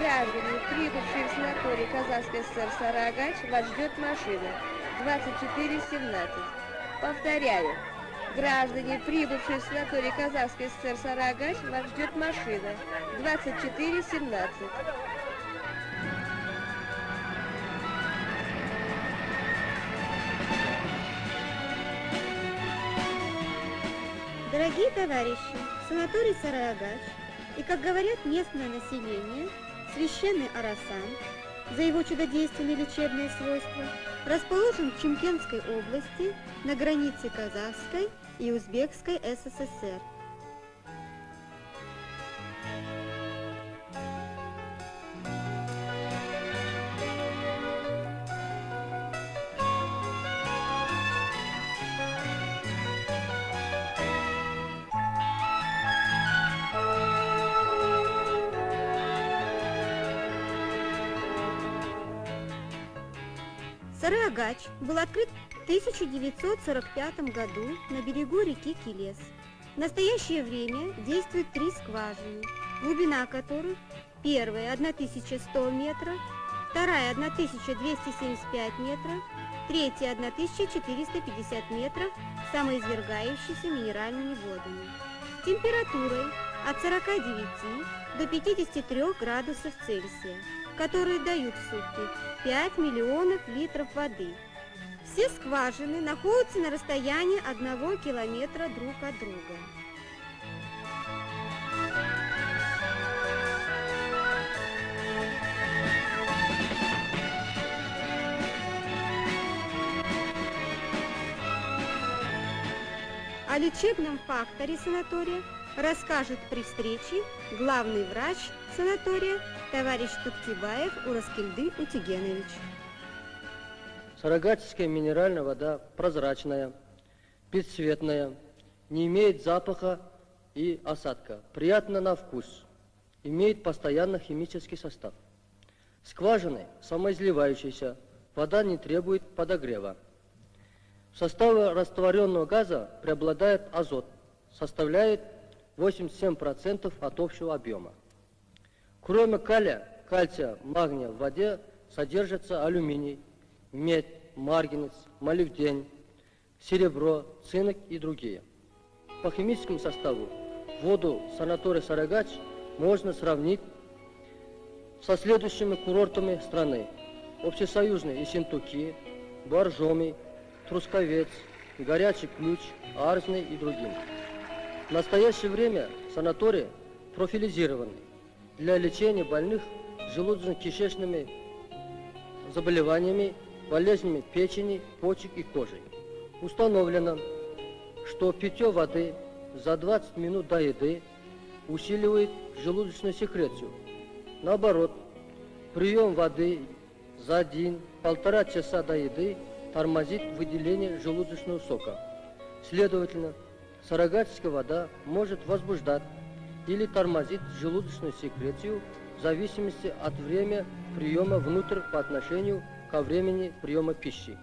Граждане, прибывшие в санаторий Казахской ССР Сарыагач, вас ждет машина 2417. Повторяю, граждане, прибывшие в санаторий Казахской ССР Сарыагач, вас ждет машина 2417. Дорогие товарищи, санаторий Сарыагач и, как говорят местное население, священный Орасан за его чудодейственные лечебные свойства расположен в Чимкентской области на границе Казахской и Узбекской СССР. Сарыагач был открыт в 1945 году на берегу реки Келес. В настоящее время действует 3 скважины, глубина которых первая 1100 метров, вторая 1275 метров, третья 1450 метров самоизвергающейся минеральными водами. Температурой от 49 до 53 градусов Цельсия, которые дают в сутки 5 миллионов литров воды. Все скважины находятся на расстоянии 1 километра друг от друга. О лечебном факторе санатория расскажет при встрече главный врач санатория товарищ Туктибаев Ураскельдин Утигенович. Сарыагачская минеральная вода прозрачная, бесцветная, не имеет запаха и осадка, приятна на вкус, имеет постоянно химический состав. Скважины самоизливающиеся, вода не требует подогрева. В составе растворенного газа преобладает азот, составляет 87% от общего объема. Кроме калия, кальция, магния в воде содержится алюминий, медь, марганец, молибден, серебро, цинк и другие. По химическому составу воду санатория Сарыагач можно сравнить со следующими курортами страны: Общесоюзный Ессентуки, Боржоми, Трусковец, Горячий Ключ, Арзный и другим. В настоящее время санаторий профилизированный для лечения больных желудочно-кишечными заболеваниями, болезнями печени, почек и кожи. Установлено, что питье воды за 20 минут до еды усиливает желудочную секрецию. Наоборот, прием воды за 1–1,5 часа до еды тормозит выделение желудочного сока. Следовательно, сарыагачская вода может возбуждать или тормозить желудочную секрецию в зависимости от времени приема внутрь по отношению ко времени приема пищи.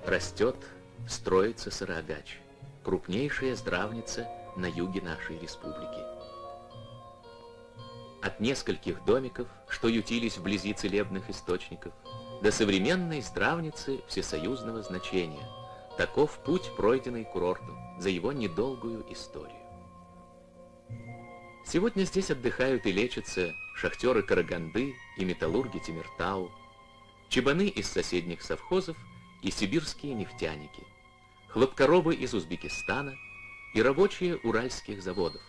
Растет, строится Сарыагач, крупнейшая здравница на юге нашей республики. От нескольких домиков, что ютились вблизи целебных источников, до современной здравницы всесоюзного значения. Таков путь, пройденный курортом за его недолгую историю. Сегодня здесь отдыхают и лечатся шахтеры Караганды и металлурги Темиртау, чебаны из соседних совхозов и сибирские нефтяники, хлопкоробы из Узбекистана и рабочие уральских заводов.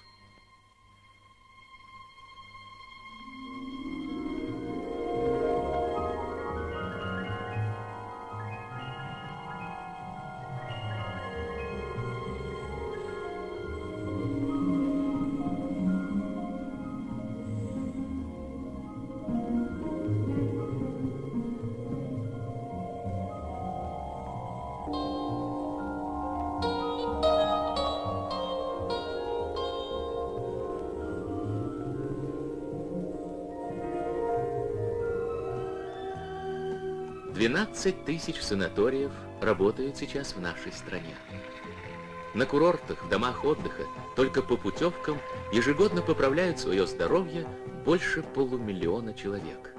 12 тысяч санаториев работают сейчас в нашей стране. На курортах, в домах отдыха, только по путевкам ежегодно поправляют свое здоровье больше 500 000 человек.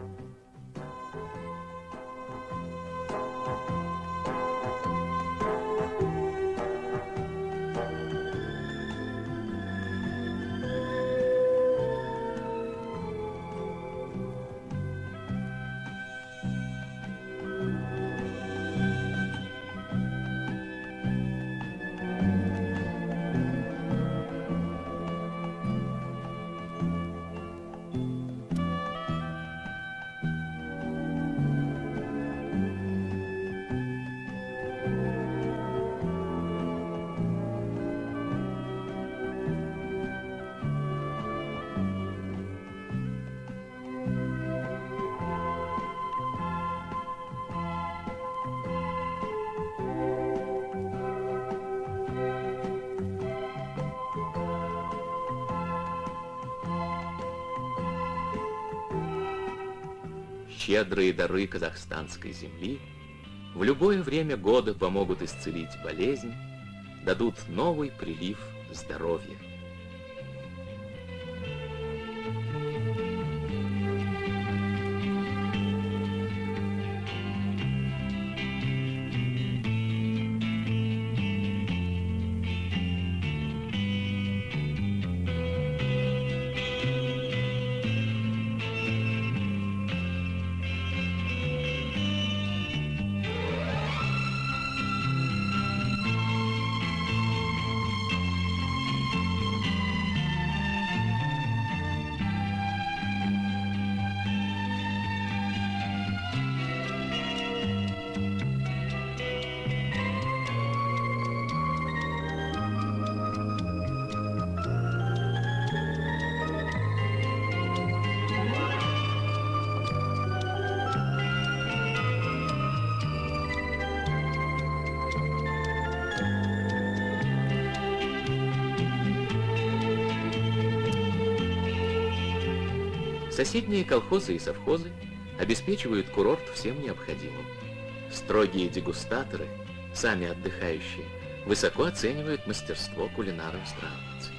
Щедрые дары казахстанской земли в любое время года помогут исцелить болезнь, дадут новый прилив здоровья. Соседние колхозы и совхозы обеспечивают курорт всем необходимым. Строгие дегустаторы, сами отдыхающие, высоко оценивают мастерство кулинаров-странницы.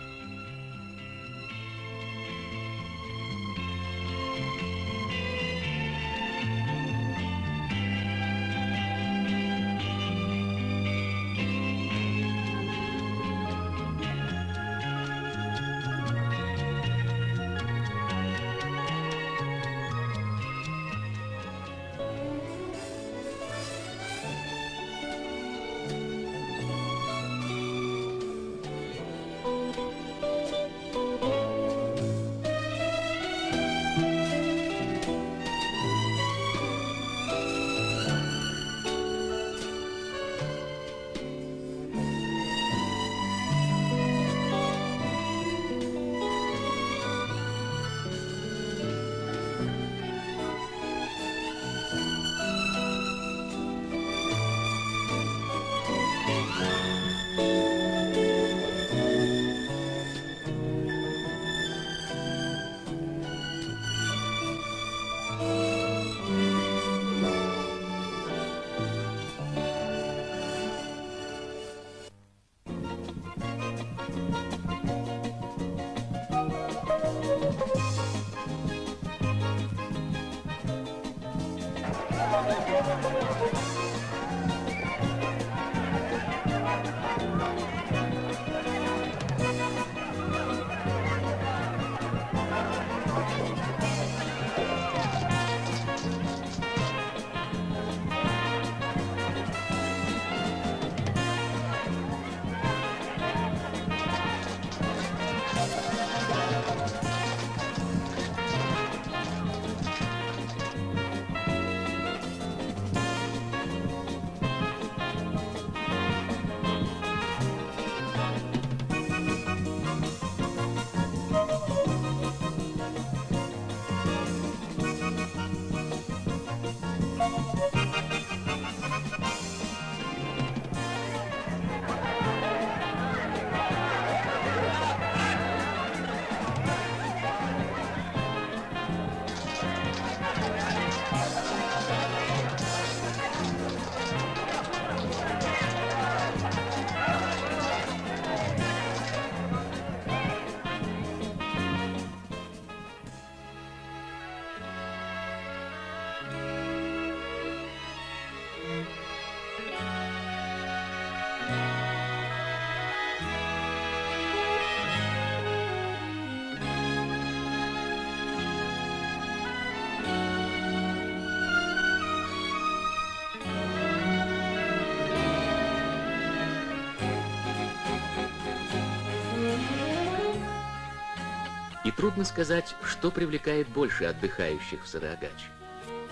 Нетрудно сказать, что привлекает больше отдыхающих в Сарыагач.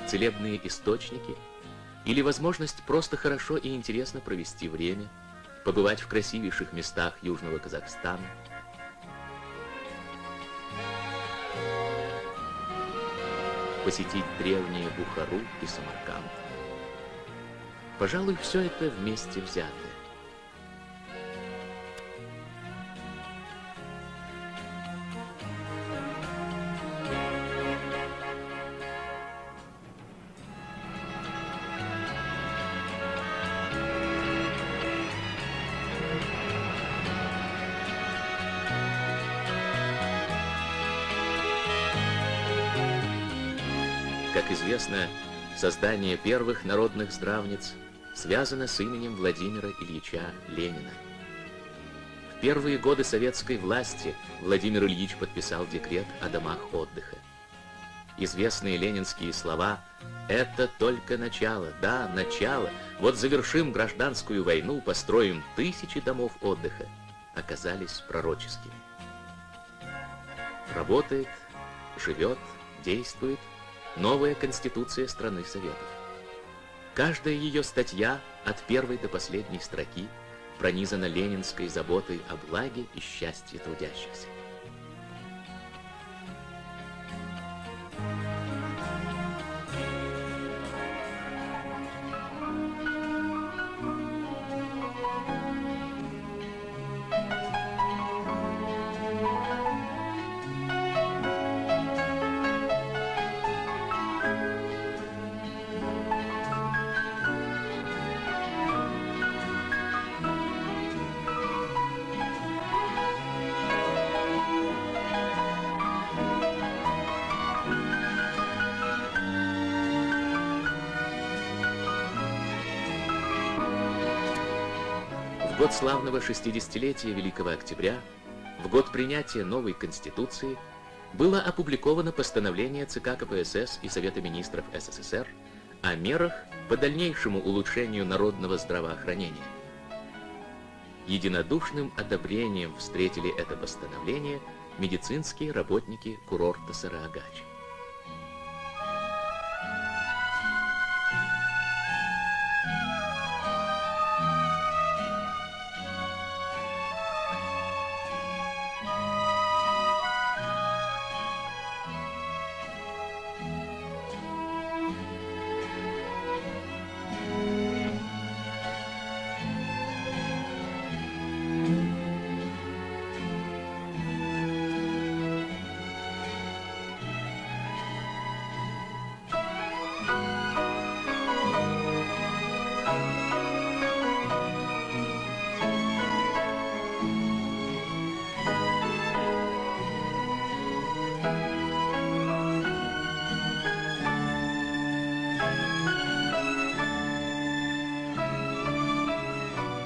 Целебные источники или возможность просто хорошо и интересно провести время, побывать в красивейших местах Южного Казахстана. Посетить древние Бухару и Самарканд. Пожалуй, все это вместе взятое. Как известно, создание первых народных здравниц связано с именем Владимира Ильича Ленина. В первые годы советской власти Владимир Ильич подписал декрет о домах отдыха. Известные ленинские слова «Это только начало, да, начало, вот завершим гражданскую войну, построим тысячи домов отдыха» оказались пророческими. Работает, живет, действует новая Конституция страны Советов. Каждая ее статья от первой до последней строки пронизана ленинской заботой о благе и счастье трудящихся. В год славного 60-летия Великого Октября, в год принятия новой Конституции, было опубликовано постановление ЦК КПСС и Совета министров СССР о мерах по дальнейшему улучшению народного здравоохранения. Единодушным одобрением встретили это постановление медицинские работники курорта Сарыагач.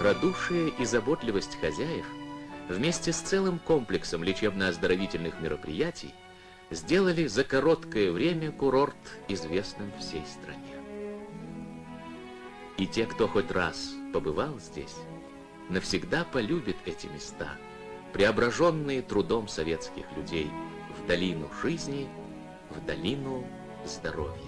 Радушие и заботливость хозяев вместе с целым комплексом лечебно-оздоровительных мероприятий сделали за короткое время курорт известным всей стране. И те, кто хоть раз побывал здесь, навсегда полюбят эти места, преображенные трудом советских людей в долину жизни, в долину здоровья.